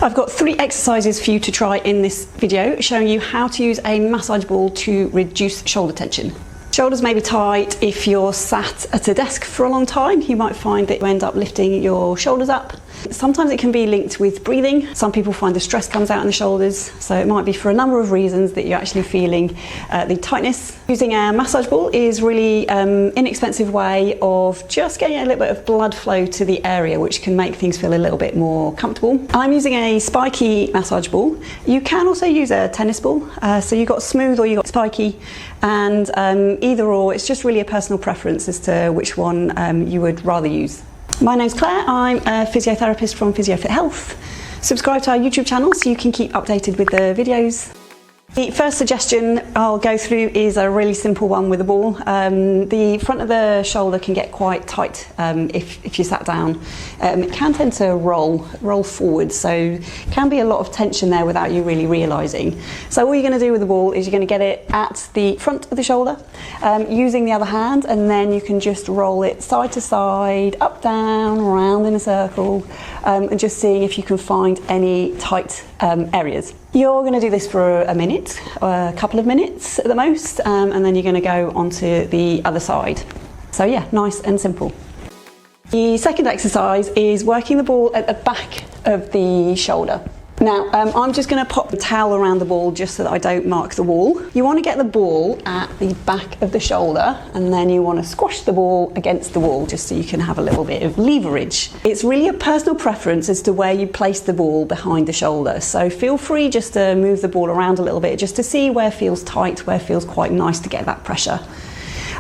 I've got 3 exercises for you to try in this video, showing you how to use a massage ball to reduce shoulder tension. Shoulders may be tight if you're sat at a desk for a long time. You might find that you end up lifting your shoulders up. Sometimes it can be linked with breathing. Some people find the stress comes out in the shoulders, so it might be for a number of reasons that you're actually feeling the tightness. Using a massage ball is really inexpensive way of just getting a little bit of blood flow to the area, which can make things feel a little bit more comfortable. I'm using a spiky massage ball. You can also use a tennis ball, so you've got smooth or you've got spiky, and either or, it's just really a personal preference as to which one you would rather use. My name's Claire, I'm a physiotherapist from PhysioFit Health. Subscribe to our YouTube channel so you can keep updated with the videos. The first suggestion I'll go through is a really simple one with a ball. The front of the shoulder can get quite tight if you sat down. It can tend to roll forward, so can be a lot of tension there without you really realising. So all you're going to do with the ball is you're going to get it at the front of the shoulder using the other hand, and then you can just roll it side to side, up, down, round in a circle, and just seeing if you can find any tight areas. You're going to do this for a minute, a couple of minutes at the most, and then you're going to go onto the other side. So yeah, nice and simple. The second exercise is working the ball at the back of the shoulder. Now, I'm just going to pop the towel around the ball just so that I don't mark the wall. You want to get the ball at the back of the shoulder, and then you want to squash the ball against the wall just so you can have a little bit of leverage. It's really a personal preference as to where you place the ball behind the shoulder. So feel free just to move the ball around a little bit just to see where feels tight, where feels quite nice to get that pressure.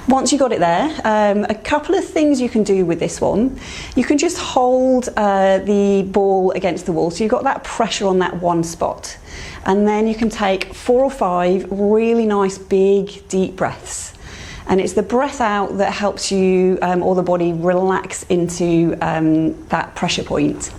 Once you've got it there, a couple of things you can do with this one. You can just hold the ball against the wall, so you've got that pressure on that one spot. And then you can take 4 or 5 really nice, big, deep breaths. And it's the breath out that helps you or the body relax into that pressure point.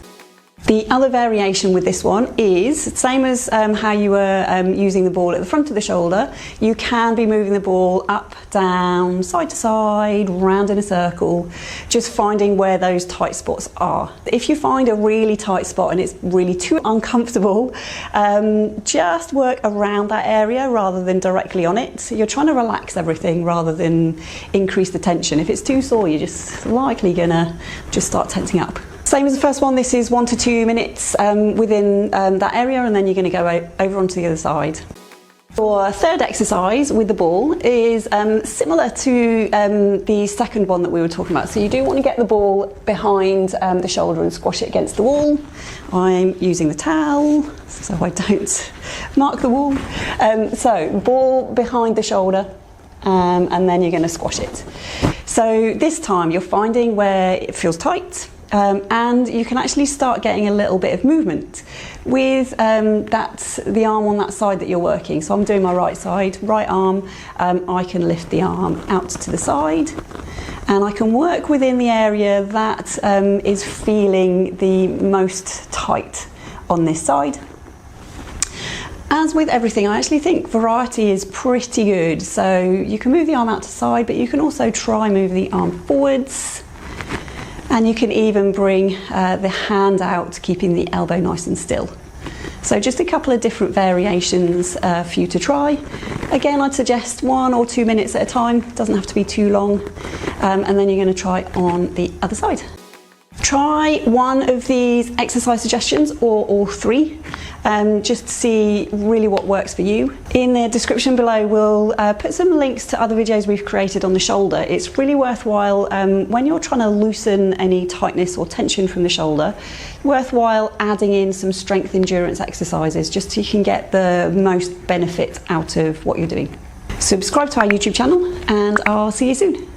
The other variation with this one is, same as how you were using the ball at the front of the shoulder, you can be moving the ball up, down, side to side, round in a circle, just finding where those tight spots are. If you find a really tight spot and it's really too uncomfortable, just work around that area rather than directly on it. You're trying to relax everything rather than increase the tension. If it's too sore, you're just likely gonna just start tensing up. Same as the first one, this is 1 to 2 minutes within that area, and then you're going to go over onto the other side. Your third exercise with the ball is similar to the second one that we were talking about. So you do want to get the ball behind the shoulder and squash it against the wall. I'm using the towel so I don't mark the wall. So ball behind the shoulder, and then you're going to squash it. So this time you're finding where it feels tight. And you can actually start getting a little bit of movement with the arm on that side that you're working. So I'm doing my right side, right arm. I can lift the arm out to the side, and I can work within the area that is feeling the most tight on this side. As with everything, I actually think variety is pretty good. So you can move the arm out to the side, but you can also try move the arm forwards. And you can even bring the hand out, keeping the elbow nice and still. So just a couple of different variations for you to try. Again, I'd suggest 1 or 2 minutes at a time. It doesn't have to be too long. And then you're going to try on the other side. Try one of these exercise suggestions or all 3. Just to see really what works for you. In the description below we'll put some links to other videos we've created on the shoulder. It's really worthwhile when you're trying to loosen any tightness or tension from the shoulder, worthwhile adding in some strength endurance exercises just so you can get the most benefit out of what you're doing. Subscribe to our YouTube channel and I'll see you soon.